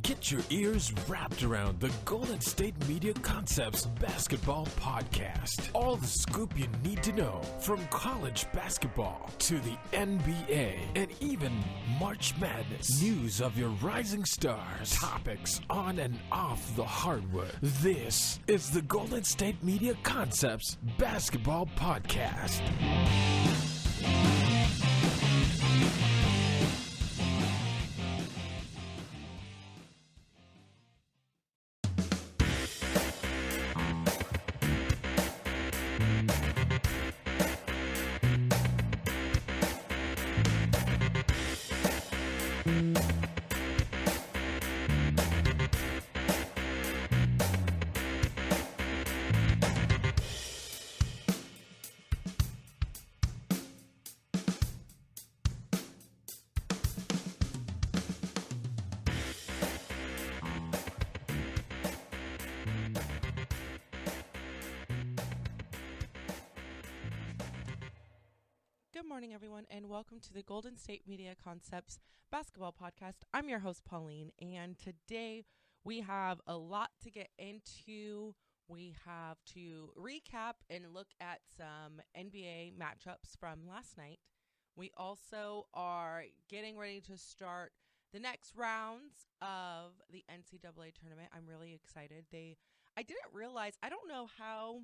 Get your ears wrapped around the Golden State Media Concepts Basketball Podcast. All the scoop you need to know from college basketball to the NBA and even March Madness. News of your rising stars. Topics on and off the hardwood. This is the Golden State Media Concepts Basketball Podcast. Good morning, everyone, and welcome to the Golden State Media Concepts Basketball Podcast. I'm your host, Pauline, and today we have a lot to get into. We have to recap and look at some NBA matchups from last night. We also are getting ready to start the next rounds of the NCAA tournament. I'm really excited. I didn't realize, I don't know how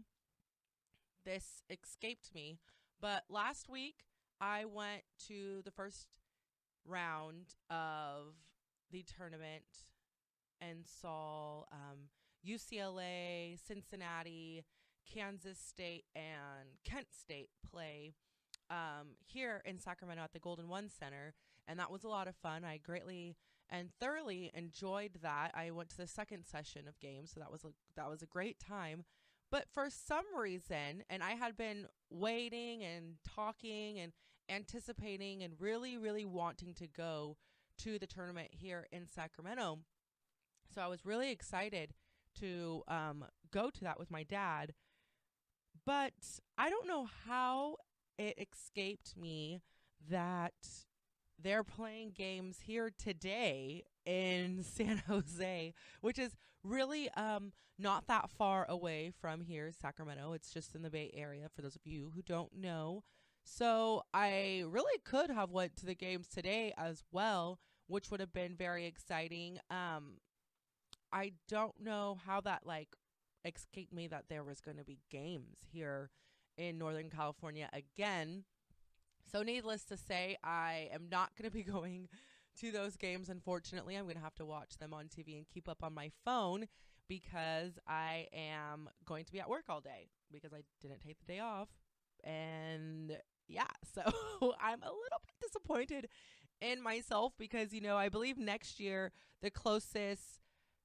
this escaped me, but last week, I went to the first round of the tournament and saw UCLA, Cincinnati, Kansas State, and Kent State play here in Sacramento at the Golden One Center, and that was a lot of fun. I greatly and thoroughly enjoyed that. I went to the second session of games, so that was a great time. But for some reason, and I had been waiting and talking and anticipating and really, really wanting to go to the tournament here in Sacramento. So I was really excited to go to that with my dad. But I don't know how it escaped me that they're playing games here today in San Jose, which is really not that far away from here, Sacramento. It's just in the Bay Area, for those of you who don't know. So I really could have went to the games today as well, which would have been very exciting. I don't know how that escaped me that there was going to be games here in Northern California again. So needless to say, I am not going to be going to those games, unfortunately. I'm going to have to watch them on TV and keep up on my phone because I am going to be at work all day because I didn't take the day off. And yeah, so I'm a little bit disappointed in myself because, I believe next year the closest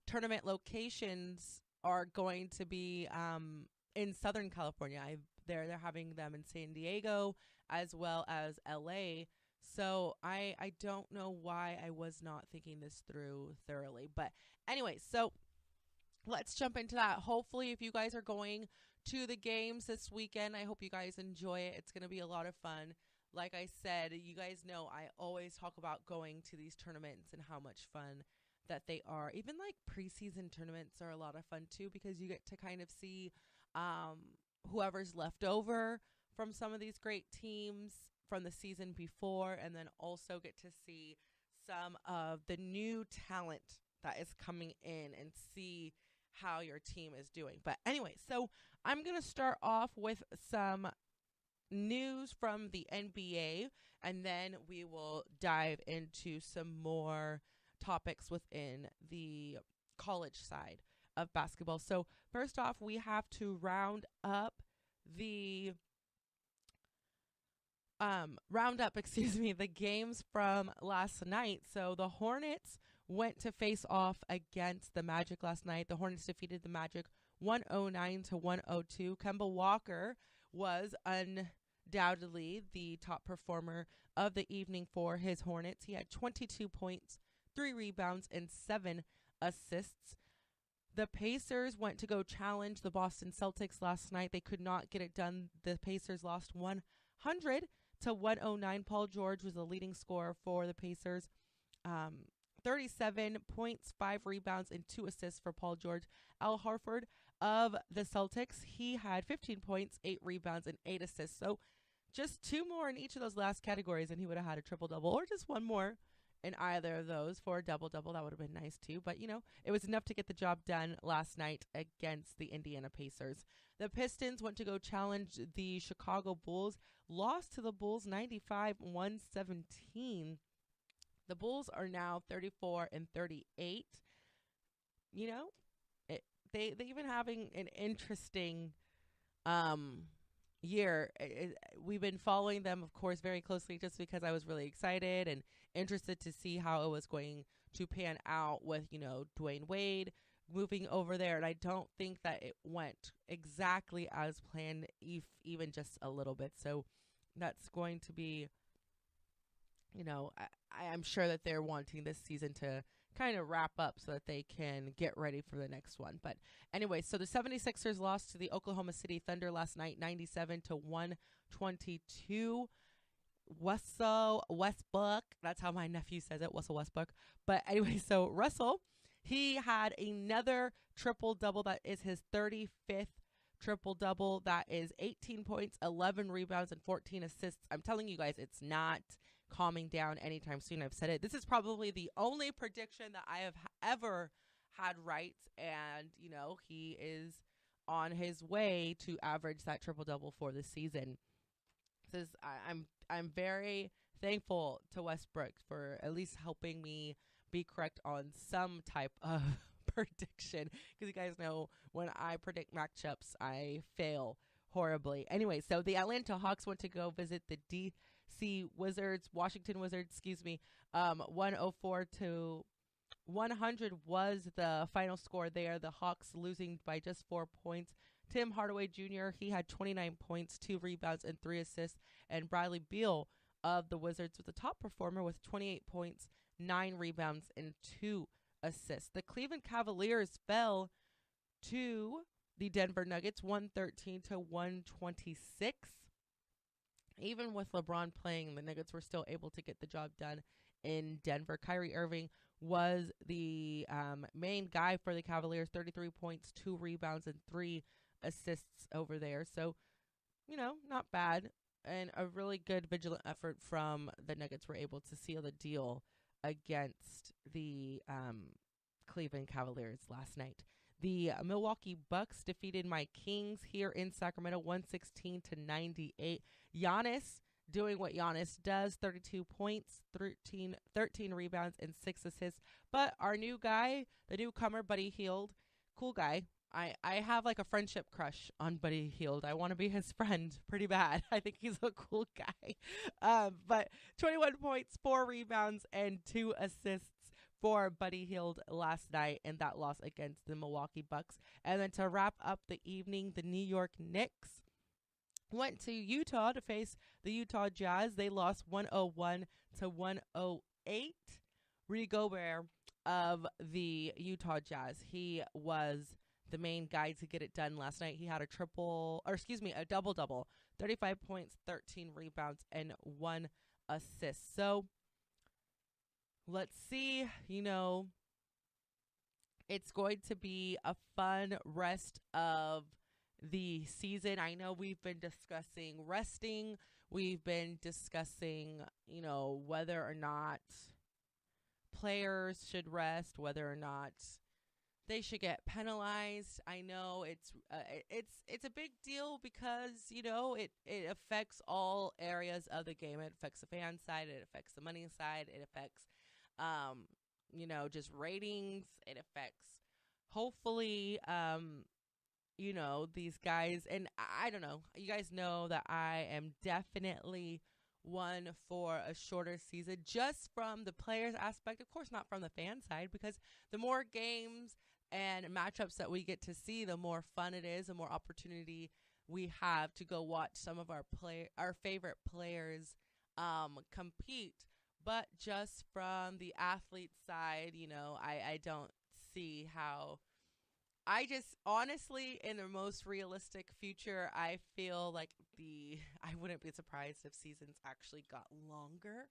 tournament locations are going to be in Southern California. They're having them in San Diego as well as LA. So I don't know why I was not thinking this through thoroughly. But anyway, so let's jump into that. Hopefully, if you guys are going to the games this weekend, I hope you guys enjoy it. It's going to be a lot of fun. Like I said, you guys know I always talk about going to these tournaments and how much fun that they are. Even preseason tournaments are a lot of fun too because you get to kind of see whoever's left over from some of these great teams from the season before, and then also get to see some of the new talent that is coming in and see how your team is doing. But anyway, so I'm going to start off with some news from the NBA, and then we will dive into some more topics within the college side of basketball. So first off, we have to round up the games from last night. So the Hornets went to face off against the Magic last night. The Hornets defeated the Magic 109-102. Kemba Walker was undoubtedly the top performer of the evening for his Hornets. He had 22 points, 3 rebounds, and 7 assists. The Pacers went to go challenge the Boston Celtics last night. They could not get it done. The Pacers lost 100-109. Paul George was the leading scorer for the Pacers. 37 points, 5 rebounds, and 2 assists for Paul George. Al Horford of the Celtics, he had 15 points, 8 rebounds, and 8 assists. So just 2 more in each of those last categories, and he would have had a triple-double, or just 1 more in either of those for a double-double. That would have been nice, too. But, it was enough to get the job done last night against the Indiana Pacers. The Pistons went to go challenge the Chicago Bulls, lost to the Bulls 95-117. The Bulls are now 34-38. They've been having an interesting year. We've been following them, of course, very closely just because I was really excited and interested to see how it was going to pan out with, Dwayne Wade moving over there. And I don't think that it went exactly as planned, even just a little bit. So that's going to be, I'm sure that they're wanting this season to kind of wrap up so that they can get ready for the next one. But anyway, so the 76ers lost to the Oklahoma City Thunder last night, 97-122. Russell Westbrook, that's how my nephew says it, Russell Westbrook. But anyway, so Russell, he had another triple-double. That is his 35th triple-double. That is 18 points, 11 rebounds, and 14 assists. I'm telling you guys, it's not calming down anytime soon. I've said it. This is probably the only prediction that I have ever had right. And, he is on his way to average that triple-double for the season. I'm very thankful to Westbrook for at least helping me be correct on some type of prediction, because you guys know when I predict matchups, I fail horribly. Anyway, so the Atlanta Hawks went to go visit the Washington Wizards, 104-100 was the final score there. The Hawks losing by just 4 points. Tim Hardaway Jr., he had 29 points, 2 rebounds, and 3 assists. And Bradley Beal of the Wizards was the top performer with 28 points, 9 rebounds, and 2 assists. The Cleveland Cavaliers fell to the Denver Nuggets, 113-126. Even with LeBron playing, the Nuggets were still able to get the job done in Denver. Kyrie Irving was the main guy for the Cavaliers, 33 points, 2 rebounds, and 3 assists over there. So, not bad. And a really good vigilant effort from the Nuggets were able to seal the deal against the Cleveland Cavaliers last night. The Milwaukee Bucks defeated my Kings here in Sacramento, 116-98. Giannis doing what Giannis does, 32 points, 13 rebounds, and 6 assists. But our new guy, the newcomer, Buddy Hield, cool guy. I have like a friendship crush on Buddy Hield. I want to be his friend pretty bad. I think he's a cool guy. But 21 points, 4 rebounds, and 2 assists for Buddy Hield last night in that loss against the Milwaukee Bucks. And then to wrap up the evening, the New York Knicks went to Utah to face the Utah Jazz. They lost 101-108. Rudy Gobert of the Utah Jazz, he was the main guy to get it done last night. He had a double-double, 35 points, 13 rebounds, and 1 assist. So let's see, it's going to be a fun rest of the season. I know we've been discussing resting. We've been discussing, whether or not players should rest, whether or not they should get penalized. I know it's a big deal because, it affects all areas of the game. It affects the fan side. It affects the money side. It affects, just ratings. It affects, hopefully, these guys. And I don't know. You guys know that I am definitely one for a shorter season, just from the players aspect. Of course, not from the fan side, because the more games and matchups that we get to see, the more fun it is, the more opportunity we have to go watch some of our favorite players compete. But just from the athlete side, I don't see how. I just honestly, in the most realistic future, I feel like I wouldn't be surprised if seasons actually got longer.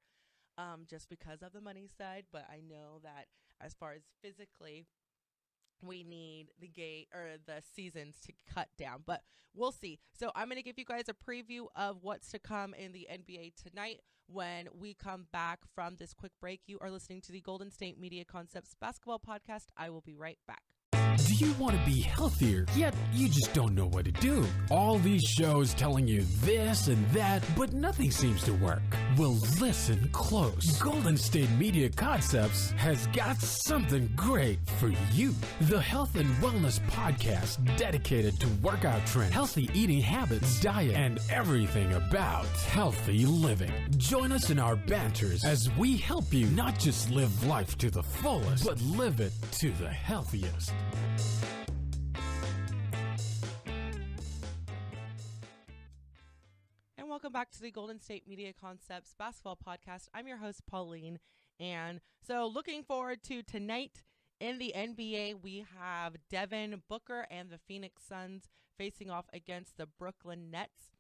just because of the money side. But I know that as far as physically, we need the seasons to cut down, but we'll see. So I'm going to give you guys a preview of what's to come in the NBA tonight when we come back from this quick break. You are listening to the Golden State Media Concepts Basketball Podcast. I will be right back. Do you want to be healthier, yet you just don't know what to do? All these shows telling you this and that, but nothing seems to work. Well, listen close. Golden State Media Concepts has got something great for you. The Health and Wellness Podcast dedicated to workout trends, healthy eating habits, diet, and everything about healthy living. Join us in our banters as we help you not just live life to the fullest, but live it to the healthiest. And welcome back to the Golden State Media Concepts Basketball Podcast. I'm your host, Pauline. And so looking forward to tonight in the NBA, we have Devin Booker and the Phoenix Suns facing off against the Brooklyn Nets.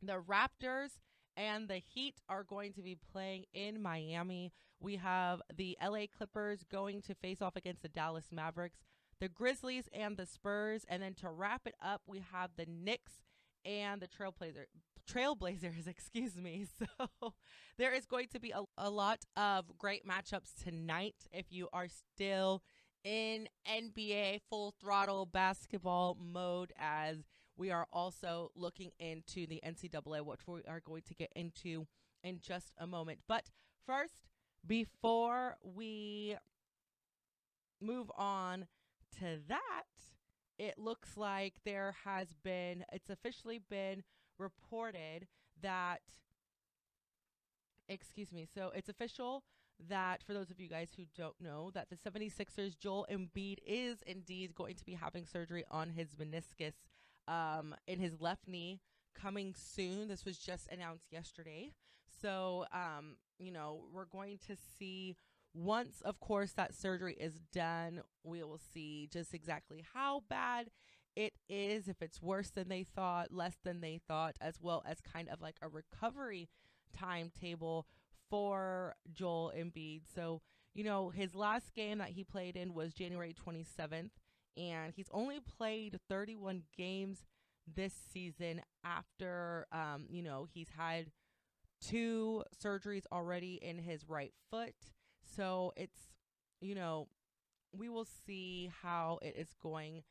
The Raptors and the Heat are going to be playing in Miami. We have the LA Clippers going to face off against the Dallas Mavericks, the Grizzlies and the Spurs. And then to wrap it up, we have the Knicks and the Trailblazers, excuse me. So there is going to be a lot of great matchups tonight if you are still in NBA full throttle basketball mode, as we are also looking into the NCAA, which we are going to get into in just a moment. But first, before we move on to that, it looks like it's officially been reported that, so it's official that, for those of you guys who don't know, that the 76ers, Joel Embiid, is indeed going to be having surgery on his meniscus in his left knee coming soon. This was just announced yesterday. So, we're going to see, once, of course, that surgery is done, we will see just exactly how bad it is, if it's worse than they thought, less than they thought, as well as kind of like a recovery timetable for Joel Embiid. So, his last game that he played in was January 27th, and he's only played 31 games this season after, he's had 2 surgeries already in his right foot. So it's, we will see how it is going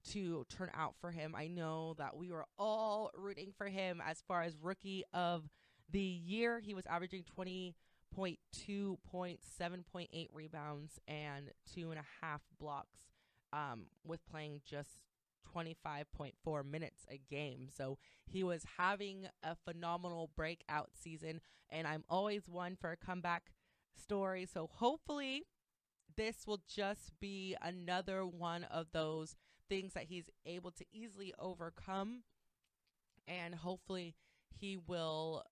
to turn out for him. I know that we were all rooting for him as far as rookie of the year. He was averaging 20.2 points, 7.8 rebounds, and 2.5 blocks with playing just 25.4 minutes a game. So he was having a phenomenal breakout season, and I'm always one for a comeback story. So hopefully this will just be another one of those things that he's able to easily overcome, and hopefully he will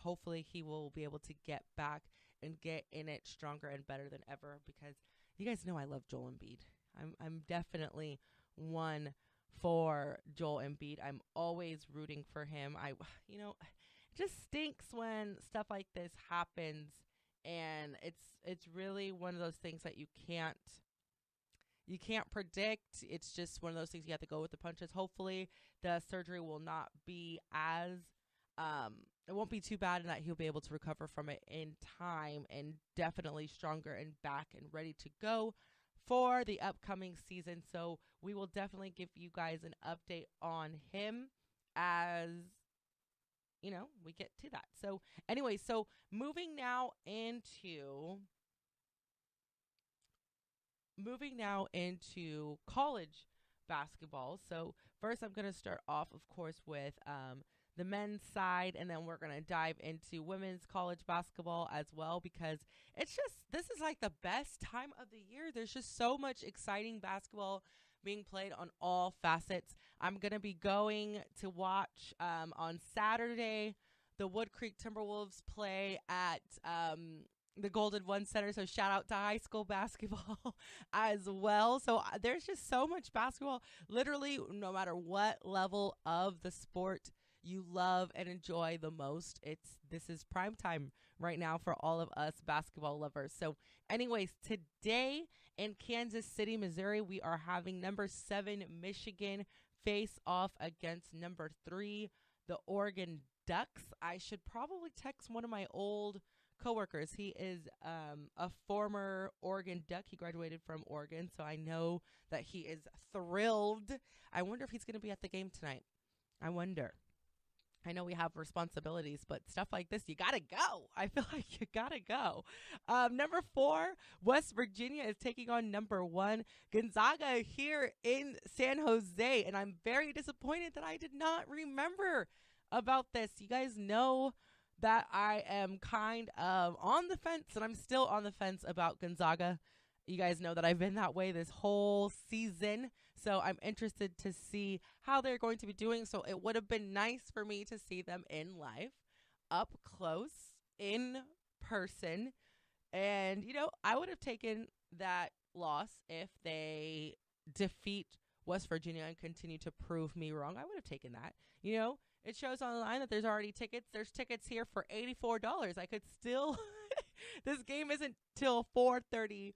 hopefully he will be able to get back and get in it stronger and better than ever, because you guys know I love Joel Embiid. I'm definitely one for Joel Embiid. I'm always rooting for him. It just stinks when stuff like this happens, and it's really one of those things that you can't predict. It's just one of those things you have to go with the punches. Hopefully the surgery will not be it won't be too bad, and that he'll be able to recover from it in time, and definitely stronger and back and ready to go for the upcoming season. So we will definitely give you guys an update on him as we get to that. So anyway, so moving now into college basketball. So first I'm going to start off, of course, with the men's side, and then we're going to dive into women's college basketball as well, because this is like the best time of the year. There's just so much exciting basketball being played on all facets. I'm going to be going to watch on Saturday the Wood Creek Timberwolves play at the Golden One Center. So shout out to high school basketball as well. So there's just so much basketball, literally no matter what level of the sport you love and enjoy the most. This is prime time right now for all of us basketball lovers. So anyways, today in Kansas City, Missouri, we are having number 7 Michigan face off against number 3, the Oregon Ducks. I should probably text one of my old coworkers. He is a former Oregon Duck. He graduated from Oregon, so I know that he is thrilled. I wonder if he's going to be at the game tonight. I wonder. I know we have responsibilities, but stuff like this, you got to go. I feel like you got to go. Number 4, West Virginia is taking on number 1, Gonzaga here in San Jose. And I'm very disappointed that I did not remember about this. You guys know that I am kind of on the fence, and I'm still on the fence about Gonzaga. You guys know that I've been that way this whole season, so I'm interested to see how they're going to be doing. So it would have been nice for me to see them in live, up close, in person. And, I would have taken that loss if they defeat West Virginia and continue to prove me wrong. I would have taken that. It shows online that there's already tickets. There's tickets here for $84. I could still, this game isn't till 4:30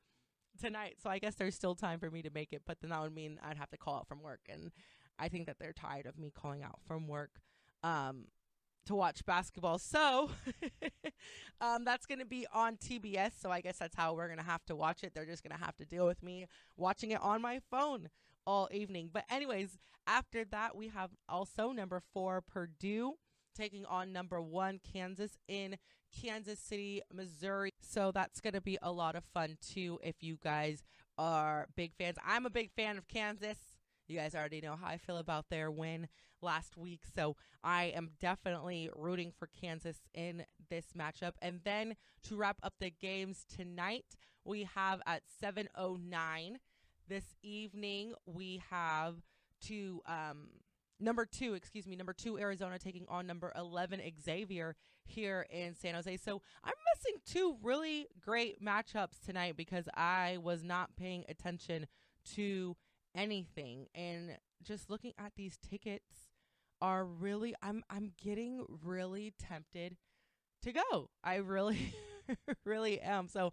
tonight, so I guess there's still time for me to make it, but then that would mean I'd have to call out from work, and I think that they're tired of me calling out from work to watch basketball. So that's going to be on TBS, so I guess that's how we're going to have to watch it. They're just going to have to deal with me watching it on my phone all evening. But anyways, after that, we have also number 4, Purdue, taking on number 1, Kansas in Kansas City, Missouri. So that's going to be a lot of fun, too, if you guys are big fans. I'm a big fan of Kansas. You guys already know how I feel about their win last week. So I am definitely rooting for Kansas in this matchup. And then to wrap up the games tonight, we have at 7:09 this evening, we have number 2 Arizona taking on number 11 Xavier here in San Jose. So I'm missing 2 really great matchups tonight because I was not paying attention to anything, and just looking at these tickets are really, I'm getting really tempted to go. I really really am. So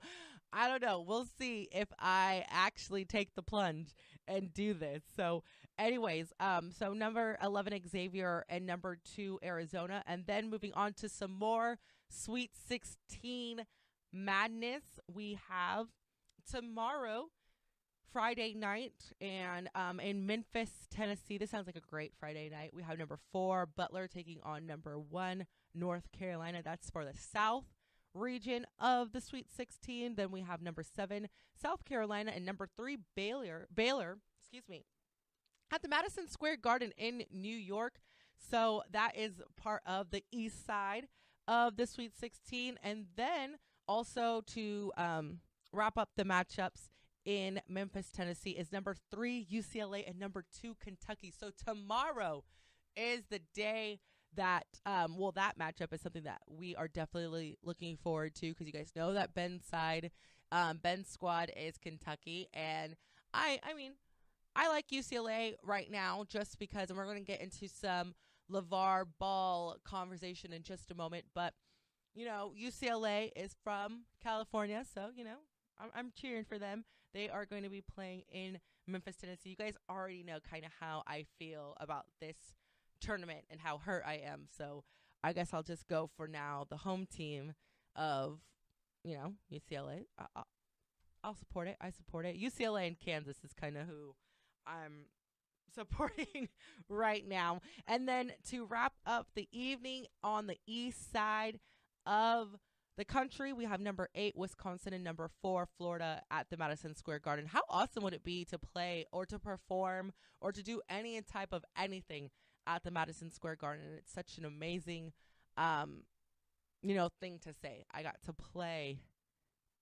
I don't know. We'll see if I actually take the plunge and do this. So anyways, so number 11 Xavier and number 2 Arizona, and then moving on to some more Sweet 16 madness. We have tomorrow, Friday night, and in Memphis, Tennessee. This sounds like a great Friday night. We have number 4 Butler taking on number 1 North Carolina. That's for the South region of the Sweet 16. Then we have number 7 South Carolina and number 3 Baylor, at the Madison Square Garden in New York. So that is part of the east side of the Sweet 16. And then also to wrap up the matchups in Memphis, Tennessee, is number 3 UCLA and number 2 Kentucky. So tomorrow is the day that, that matchup is something that we are definitely looking forward to, because you guys know that Ben's squad is Kentucky. And I mean, I like UCLA right now just because, and we're going to get into some LaVar Ball conversation in just a moment, but, UCLA is from California, so, I'm cheering for them. They are going to be playing in Memphis, Tennessee. You guys already know kind of how I feel about this tournament and how hurt I am, so I guess I'll just go for now the home team of, UCLA. I'll support it. I support it. UCLA and Kansas is kind of who I'm supporting right now. And then to wrap up the evening on the east side of the country, we have number 8 Wisconsin and number 4 Florida at the Madison Square Garden. How awesome would it be to play or to perform or to do any type of anything at the Madison Square Garden? And it's such an amazing thing to say. I got to play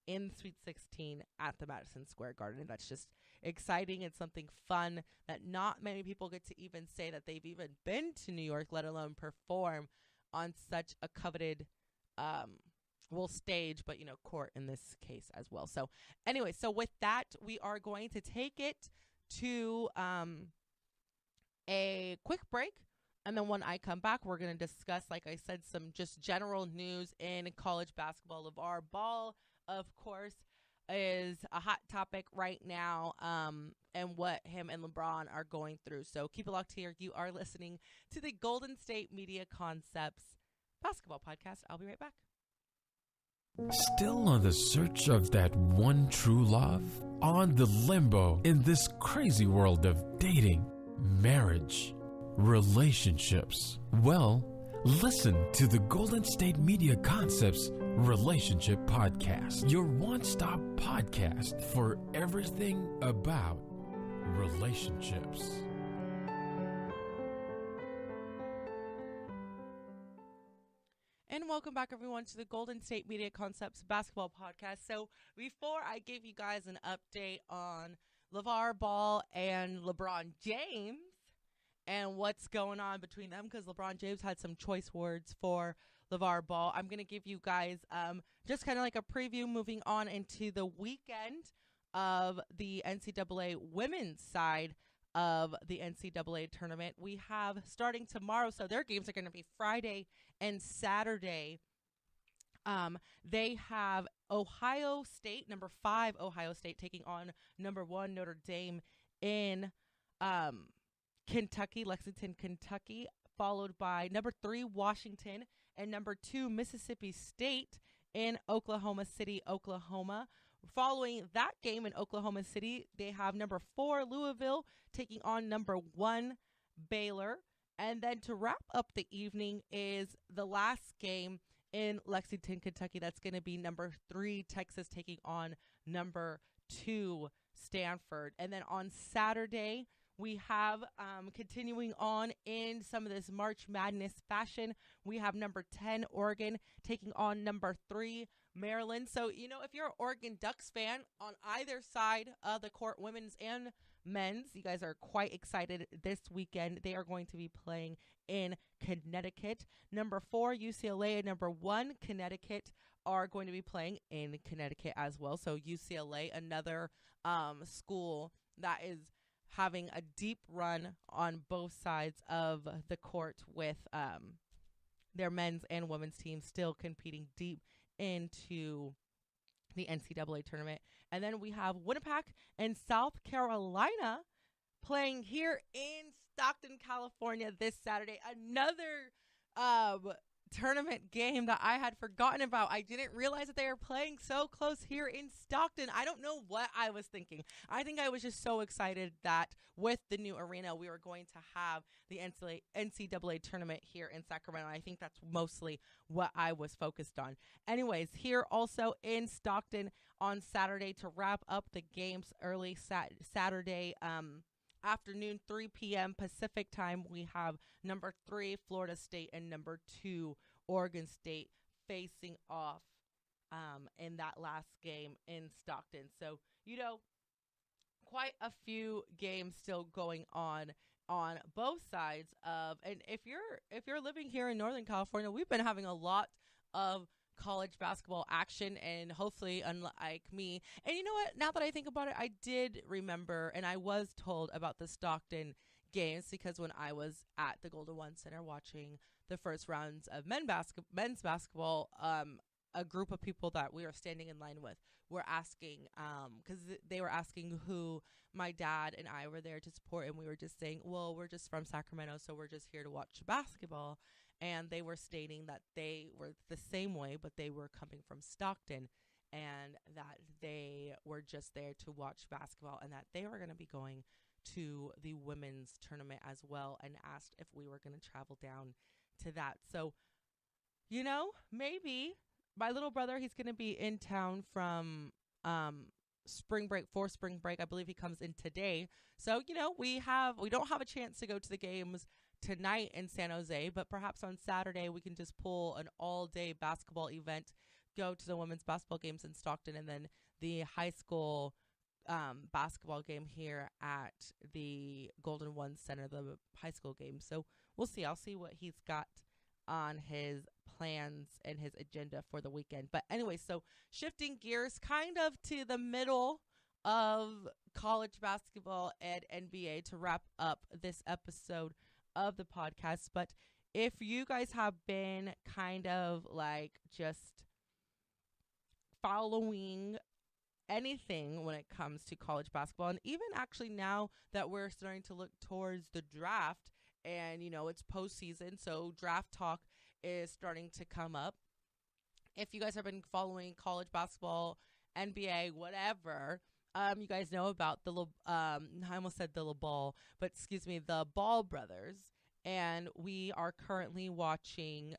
in Sweet 16 at the Madison Square Garden, and that's just exciting. It's something fun that not many people get to even say that they've even been to New York, let alone perform on such a coveted stage, but court in this case as well. So anyway, so with that, we are going to take it to a quick break. And then when I come back, we're going to discuss, like I said, some just general news in college basketball. LaVar Ball, of course, is a hot topic right now, and what him and LeBron are going through. So keep it locked here. You are listening to the Golden State Media Concepts basketball podcast. I'll be right back. Still on the search of that one true love? On the limbo in this crazy world of dating, marriage, relationships? Well, listen to the Golden State Media Concepts Relationship Podcast, your one-stop podcast for everything about relationships. And welcome back, everyone, to the Golden State Media Concepts basketball podcast. So before I give you guys an update on LaVar Ball and LeBron James and what's going on between them, because LeBron James had some choice words for LaVar Ball, I'm going to give you guys just kind of like a preview moving on into the weekend of the NCAA women's side of the NCAA tournament. We have starting tomorrow, so their games are going to be Friday and Saturday. They have Ohio State, number 5 Ohio State, taking on number 1 Notre Dame in Kentucky, Lexington, Kentucky, followed by number 3 Washington and number 2 Mississippi State in Oklahoma City, Oklahoma. Following that game in Oklahoma City, they have number 4 Louisville taking on number 1 Baylor. And then to wrap up the evening is the last game in Lexington, Kentucky. That's going to be number 3 Texas taking on number 2 Stanford. And then on Saturday, we have continuing on in some of this March Madness fashion. We have number 10 Oregon taking on number 3 Maryland. So, you know, if you're an Oregon Ducks fan on either side of the court, women's and men's, you guys are quite excited this weekend. They are going to be playing in Connecticut. Number 4 UCLA and number 1 Connecticut are going to be playing in Connecticut as well. So UCLA, another school that is having a deep run on both sides of the court with their men's and women's teams still competing deep into the NCAA tournament. And then we have Winnipeg and South Carolina playing here in Stockton, California this Saturday. Another tournament game that I had forgotten about. I didn't realize that they were playing so close here in Stockton. I don't know what I was thinking. I think I was just so excited that with the new arena, we were going to have the NCAA tournament here in Sacramento. I think that's mostly what I was focused on. Anyways, here also in Stockton on Saturday to wrap up the games early Saturday afternoon, 3 p.m. Pacific time, we have number 3 Florida State and number 2 Oregon State facing off in that last game in Stockton. So, you know, quite a few games still going on both sides of, and if you're living here in Northern California, we've been having a lot of college basketball action, and hopefully unlike me. And you know what, now that I think about it, I did remember, and I was told about the Stockton games because when I was at the Golden One Center watching the first rounds of men's basketball, a group of people that we were standing in line with were asking, because they were asking who my dad and I were there to support, and we were just saying, well, we're just from Sacramento, so we're just here to watch basketball. And they were stating that they were the same way, but they were coming from Stockton, and that they were just there to watch basketball, and that they were going to be going to the women's tournament as well, and asked if we were going to travel down to that. So, you know, maybe my little brother, he's going to be in town from spring break, for spring break. I believe he comes in today. So, you know, we don't have a chance to go to the games tonight in San Jose, but perhaps on Saturday we can just pull an all-day basketball event, go to the women's basketball games in Stockton, and then the high school basketball game here at the Golden One Center, the high school game. So we'll see. I'll see what he's got on his plans and his agenda for the weekend. But anyway, so shifting gears kind of to the middle of college basketball and NBA to wrap up this episode of the podcast. But if you guys have been kind of like just following anything when it comes to college basketball, and even actually now that we're starting to look towards the draft, and it's postseason, so draft talk is starting to come up. If you guys have been following college basketball, NBA, whatever, you guys know about I almost said the LaBall, but excuse me, the Ball brothers. And we are currently watching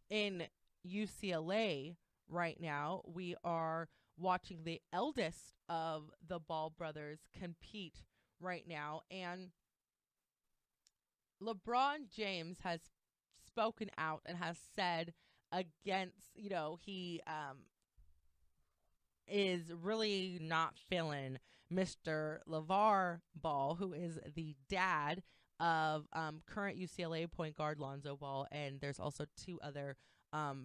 in UCLA right now. We are watching the eldest of the Ball brothers compete right now. And LeBron James has spoken out and has said against, he is really not feeling Mr. LaVar Ball, who is the dad of current UCLA point guard Lonzo Ball, and there's also two other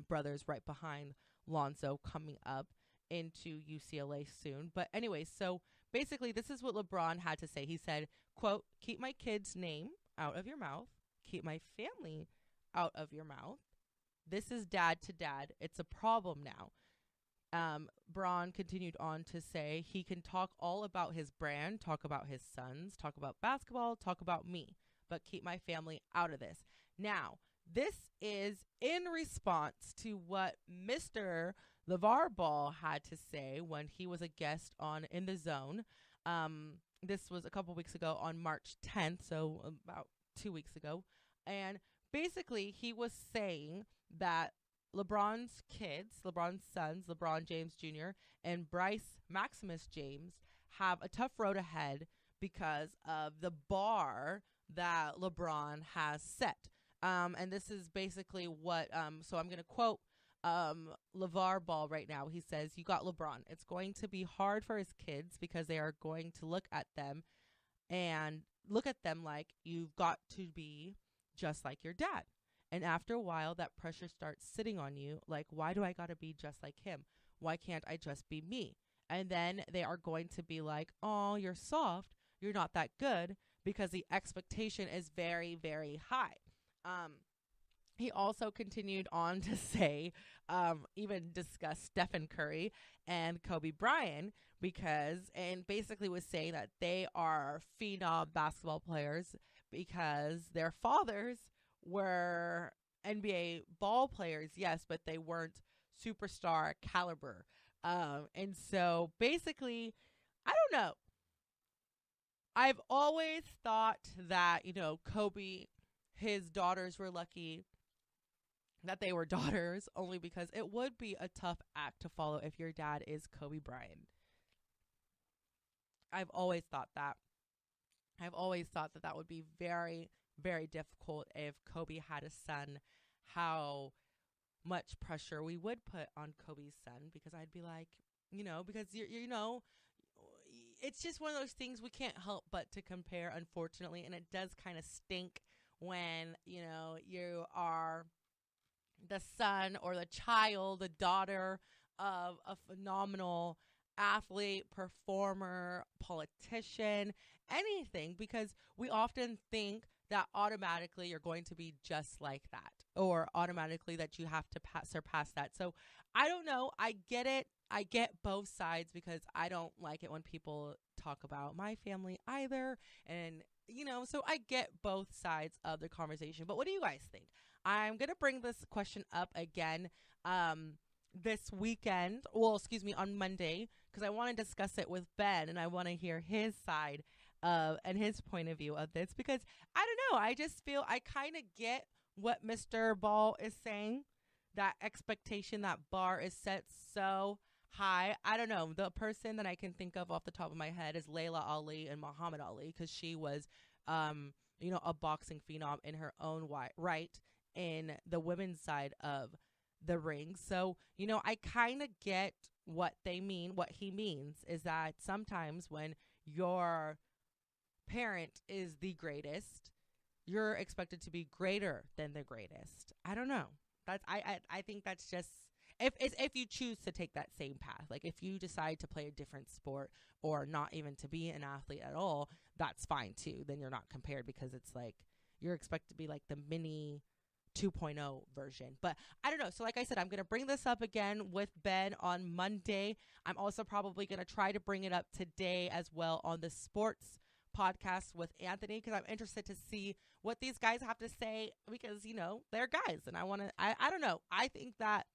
brothers right behind Lonzo coming up into UCLA soon. But anyway, so basically this is what LeBron had to say. He said, quote, "Keep my kid's name out of your mouth. Keep my family out of your mouth. This is dad to dad. It's a problem now." Braun continued on to say he can talk all about his brand, talk about his sons, talk about basketball, talk about me, but keep my family out of this. Now, this is in response to what Mr. LaVar Ball had to say when he was a guest on In the Zone. This was a couple weeks ago on March 10th, so about 2 weeks ago. And basically, he was saying that LeBron's kids, LeBron's sons, LeBron James Jr. and Bryce Maximus James have a tough road ahead because of the bar that LeBron has set. And this is basically what, so I'm going to quote LaVar Ball right now. He says, "You got LeBron. It's going to be hard for his kids because they are going to look at them like you've got to be just like your dad. And after a while, that pressure starts sitting on you. Like, why do I got to be just like him? Why can't I just be me?" And then they are going to be like, "Oh, you're soft. You're not that good," because the expectation is very, very high. He also continued on to say, even discuss Stephen Curry and Kobe Bryant and basically was saying that they are phenom basketball players because their fathers were NBA ball players, yes, but they weren't superstar caliber. And so basically, I don't know. I've always thought that, Kobe, his daughters were lucky that they were daughters, only because it would be a tough act to follow if your dad is Kobe Bryant. I've always thought that. I've always thought that that would be very, very difficult if Kobe had a son, how much pressure we would put on Kobe's son, because I'd be like, because it's just one of those things we can't help but to compare, unfortunately. And it does kind of stink when, you are the son or the child, the daughter of a phenomenal athlete, performer, politician, anything, because we often think that automatically you're going to be just like that, or automatically that you have to surpass that. So I don't know. I get it. I get both sides, because I don't like it when people talk about my family either. And, so I get both sides of the conversation. But what do you guys think? I'm going to bring this question up again this weekend. Well, excuse me, on Monday, because I want to discuss it with Ben, and I want to hear his side and his point of view of this, because I don't know. I just feel I kind of get what Mr. Ball is saying. That expectation, that bar is set so high. I don't know. The person that I can think of off the top of my head is Layla Ali and Muhammad Ali, because she was, a boxing phenom in her own right in the women's side of the ring. So, I kind of get what they mean. What he means is that sometimes when your parent is the greatest, you're expected to be greater than the greatest. I don't know. I think that's just, if you choose to take that same path, like if you decide to play a different sport or not even to be an athlete at all, that's fine too. Then you're not compared because it's like you're expected to be like the mini 2.0 version. But I don't know. So like I said, I'm going to bring this up again with Ben on Monday. I'm also probably going to try to bring it up today as well on the sports podcast with Anthony, because I'm interested to see what these guys have to say, because, you know, they're guys. And I don't know. I think that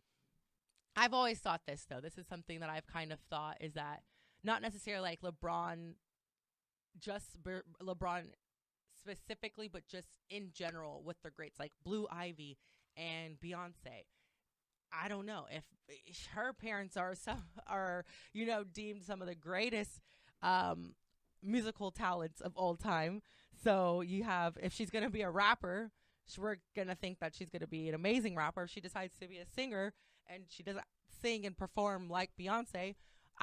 I've always thought this, though. This is something that I've kind of thought is that not necessarily like LeBron specifically, but just in general with the greats like Blue Ivy and Beyonce. I don't know if her parents are you know, deemed some of the greatest musical talents of all time. So you have, if she's going to be a rapper, we're going to think that she's going to be an amazing rapper. If she decides to be a singer and she doesn't sing and perform like Beyonce,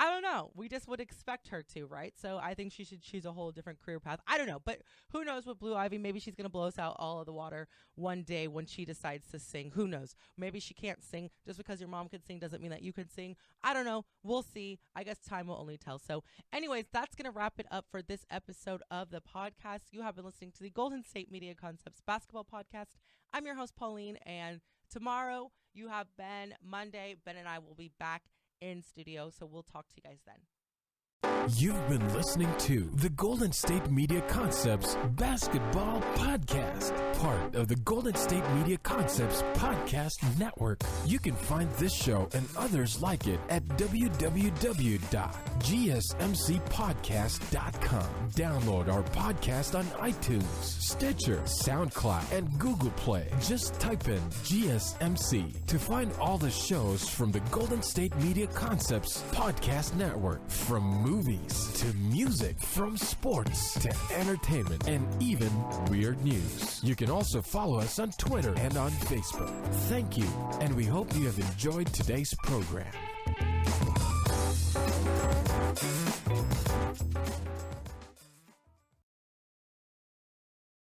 I don't know. We just would expect her to, right? So I think she should choose a whole different career path. I don't know. But who knows with Blue Ivy? Maybe she's going to blow us out all of the water one day when she decides to sing. Who knows? Maybe she can't sing. Just because your mom could sing doesn't mean that you can sing. I don't know. We'll see. I guess time will only tell. So anyways, that's going to wrap it up for this episode of the podcast. You have been listening to the Golden State Media Concepts Basketball Podcast. I'm your host, Pauline. And tomorrow you have Ben. Monday, Ben and I will be back in studio, so we'll talk to you guys then. You've been listening to the Golden State Media Concepts Basketball Podcast, part of the Golden State Media Concepts Podcast Network. You can find this show and others like it at www.gsmcpodcast.com. Download our podcast on iTunes, Stitcher, SoundCloud, and Google Play. Just type in GSMC to find all the shows from the Golden State Media Concepts Podcast Network, from movies to music, from sports to entertainment, and even weird news. You can also follow us on Twitter and on Facebook. Thank you, and we hope you have enjoyed today's program.